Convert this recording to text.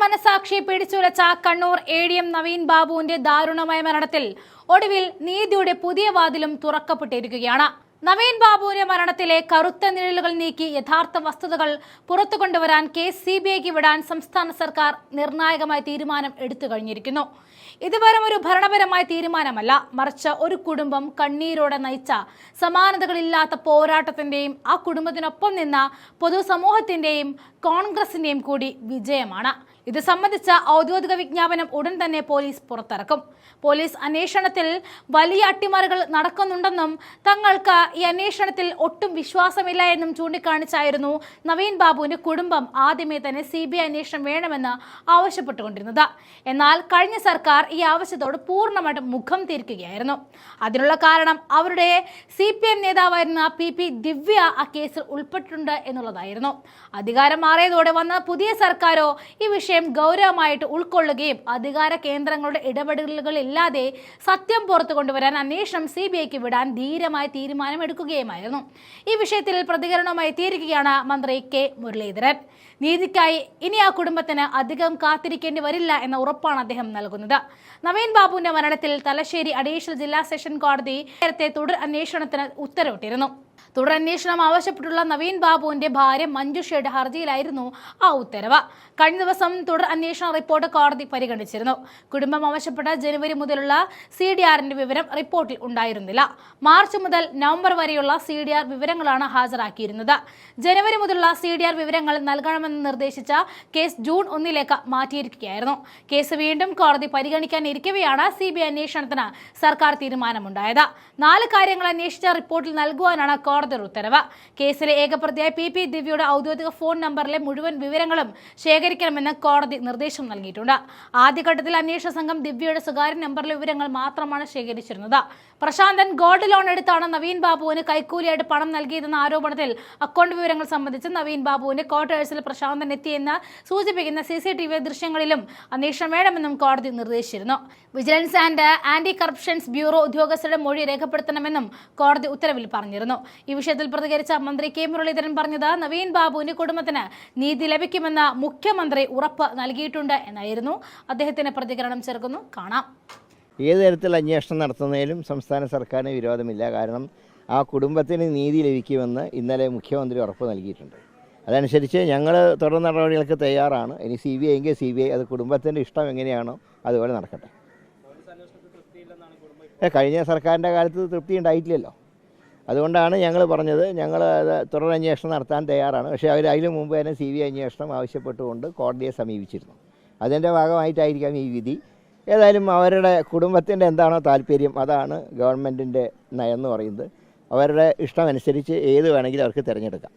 മനസാക്ഷി പിടിച്ചുലച്ച കണ്ണൂർ ADM നവീൻ ബാബുവിന്റെ ദാരുണമായ മരണത്തിൽ ഒടുവിൽ നീതിയുടെ പുതിയ വാതിലും തുറക്കപ്പെട്ടിരിക്കുകയാണ്. നവീൻ ബാബുവിന്റെ മരണത്തിലെ കറുത്ത നിഴലുകൾ നീക്കി യഥാർത്ഥ വസ്തുതകൾ പുറത്തു കൊണ്ടുവരാൻ കേസ് CBIക്ക് വിടാൻ സംസ്ഥാന സർക്കാർ നിർണായകമായ തീരുമാനം എടുത്തു കഴിഞ്ഞിരിക്കുന്നു. ഇത് വെറും ഒരു ഭരണപരമായ തീരുമാനമല്ല, മറിച്ച് ഒരു കുടുംബം കണ്ണീരോടെ നയിച്ച സമാനതകളില്ലാത്ത പോരാട്ടത്തിന്റെയും ആ കുടുംബത്തിനൊപ്പം നിന്ന പൊതുസമൂഹത്തിന്റെയും കോൺഗ്രസിന്റെയും കൂടി വിജയമാണ്. ഇത് സംബന്ധിച്ച ഔദ്യോഗിക വിജ്ഞാപനം ഉടൻ തന്നെ പോലീസ് പുറത്തിറക്കും. പോലീസ് അന്വേഷണത്തിൽ വലിയ അട്ടിമറികൾ നടക്കുന്നുണ്ടെന്നും തങ്ങൾക്ക് ഈ അന്വേഷണത്തിൽ ഒട്ടും വിശ്വാസമില്ല എന്നും ചൂണ്ടിക്കാണിച്ചായിരുന്നു നവീൻ ബാബുവിന്റെ കുടുംബം ആദ്യമേ തന്നെ CBI അന്വേഷണം വേണമെന്ന് ആവശ്യപ്പെട്ടുകൊണ്ടിരുന്നത്. എന്നാൽ കഴിഞ്ഞ സർക്കാർ ഈ ആവശ്യത്തോട് പൂർണ്ണമായിട്ടും മുഖം തിരിക്കുകയായിരുന്നു. അതിനുള്ള കാരണം അവരുടെ CPM നേതാവായിരുന്ന PP ദിവ്യ ആ കേസിൽ ഉൾപ്പെട്ടിട്ടുണ്ട് എന്നുള്ളതായിരുന്നു. അധികാരം മാറിയതോടെ വന്ന പുതിയ സർക്കാരോ ഈ വിഷയം ഗൗരവമായിട്ട് ഉൾക്കൊള്ളുകയും അധികാര കേന്ദ്രങ്ങളുടെ ഇടപെടലുകളില്ലാതെ സത്യം പുറത്തു കൊണ്ടുവരാൻ അന്വേഷണം CBIക്ക് വിടാൻ ധീരമായ തീരുമാനം എടുക്കുകയുമായിരുന്നു. ഈ വിഷയത്തിൽ പ്രതികരണവുമായി എത്തിയിരിക്കുകയാണ് മന്ത്രി K മുരളീധരൻ. നീതിക്കായി ഇനി ആ കുടുംബത്തിന് അധികം കാത്തിരിക്കേണ്ടി വരില്ല എന്ന ഉറപ്പാണ് അദ്ദേഹം നൽകുന്നത്. നവീൻ ബാബുവിന്റെ മരണത്തിൽ തലശ്ശേരി അഡീഷണൽ ജില്ലാ സെഷൻ കോടതി നേരത്തെ തുടർ അന്വേഷണത്തിന് ഉത്തരവിട്ടിരുന്നു. തുടരന്വേഷണം ആവശ്യപ്പെട്ടുള്ള നവീൻ ബാബുവിന്റെ ഭാര്യ മഞ്ജുഷയുടെ ഹർജിയിലായിരുന്നു ആ ഉത്തരവ്. കഴിഞ്ഞ ദിവസം തുടർ അന്വേഷണ റിപ്പോർട്ട് കോടതി പരിഗണിച്ചിരുന്നു. കുടുംബം ആവശ്യപ്പെട്ട ജനുവരി മുതലുള്ള CDRന്റെ വിവരം റിപ്പോർട്ടിൽ ഉണ്ടായിരുന്നില്ല. മാർച്ച് മുതൽ നവംബർ വരെയുള്ള CDR വിവരങ്ങളാണ് ഹാജരാക്കിയിരുന്നത്. ജനുവരി മുതലുള്ള CDR വിവരങ്ങൾ നൽകണമെന്ന് നിർദ്ദേശിച്ച കേസ് ജൂൺ 1 മാറ്റിയിരിക്കുകയായിരുന്നു. കേസ് വീണ്ടും കോടതി പരിഗണിക്കാനിരിക്കവെയാണ് CBI അന്വേഷണത്തിന് സർക്കാർ തീരുമാനമുണ്ടായത്. 4 കാര്യങ്ങൾ അന്വേഷിച്ച റിപ്പോർട്ടിൽ നൽകുവാനാണ് കോടതി ഉത്തരവ്. കേസിലെ ഏകപ്രതിയായ PP ദിവ്യയുടെ ഔദ്യോഗിക ഫോൺ നമ്പറിലെ മുഴുവൻ വിവരങ്ങളും ശേഖരിക്കണമെന്ന് കോടതി നിർദ്ദേശം നൽകിയിട്ടുണ്ട്. ആദ്യഘട്ടത്തിൽ അന്വേഷണ സംഘം ദിവ്യയുടെ സ്വകാര്യ നമ്പറിലെ വിവരങ്ങൾ മാത്രമാണ് ശേഖരിച്ചിരുന്നത്. പ്രശാന്തൻ ഗോൾഡ് ലോൺ എടുത്താണ് നവീൻ ബാബുവിന് കൈക്കൂലിയായിട്ട് പണം നൽകിയതെന്ന ആരോപണത്തിൽ അക്കൗണ്ട് വിവരങ്ങൾ സംബന്ധിച്ച് നവീൻ ബാബുവിന്റെ ക്വാർട്ടേഴ്സിൽ പ്രശാന്തൻ എത്തിയെന്ന് സൂചിപ്പിക്കുന്ന CCTV ദൃശ്യങ്ങളിലും അന്വേഷണം വേണമെന്നും കോടതി നിർദ്ദേശിച്ചിരുന്നു. Vigilance and anti corruptions bureau ഉദ്യോഗസ്ഥരുടെ മൊഴി രേഖപ്പെടുത്തണമെന്നും കോടതി ഉത്തരവിൽ പറഞ്ഞിരുന്നു. ഈ വിഷയത്തിൽ പ്രതികരിച്ച മന്ത്രി K മുരളീധരൻ പറഞ്ഞത് നവീൻ ബാബുവിന്റെ കുടുംബത്തിന് നീതി ലഭിക്കുമെന്ന് മുഖ്യമന്ത്രി ഉറപ്പ് നൽകിയിട്ടുണ്ട് എന്നായിരുന്നു. അദ്ദേഹത്തിന്റെ പ്രതികരണം ചേർക്കുന്നു, കാണാം. ഏത് തരത്തിലുള്ള അന്വേഷണം നടത്തുന്നതിലും സംസ്ഥാന സർക്കാരിന് വിരോധമില്ല. കാരണം ആ കുടുംബത്തിന് നീതി ലഭിക്കുമെന്ന് ഇന്നലെ മുഖ്യമന്ത്രി ഉറപ്പ് നൽകിയിട്ടുണ്ട്. അതനുസരിച്ച് ഞങ്ങൾ തുടർ നടപടികൾക്ക് തയ്യാറാണ്. ഇനി CBI എങ്കിൽ CBI, അത് കുടുംബത്തിൻ്റെ ഇഷ്ടം എങ്ങനെയാണോ അതുപോലെ നടക്കട്ടെ. കഴിഞ്ഞ സർക്കാരിൻ്റെ കാലത്ത് തൃപ്തി ഉണ്ടായിട്ടില്ലല്ലോ. അതുകൊണ്ടാണ് ഞങ്ങൾ പറഞ്ഞത് ഞങ്ങൾ തുടർ അന്വേഷണം നടത്താൻ തയ്യാറാണ്. പക്ഷേ അവർ അതിനു മുമ്പ് തന്നെ CBI അന്വേഷണം ആവശ്യപ്പെട്ടുകൊണ്ട് കോടതിയെ സമീപിച്ചിരുന്നു. അതിൻ്റെ ഭാഗമായിട്ടായിരിക്കാം ഈ വിധി. ഏതായാലും അവരുടെ കുടുംബത്തിൻ്റെ എന്താണോ താല്പര്യം അതാണ് ഗവൺമെൻറ്റിൻ്റെ നയം എന്ന് പറയുന്നത്. അവരുടെ ഇഷ്ടമനുസരിച്ച് ഏത് വേണമെങ്കിലും അവർക്ക് തിരഞ്ഞെടുക്കാം.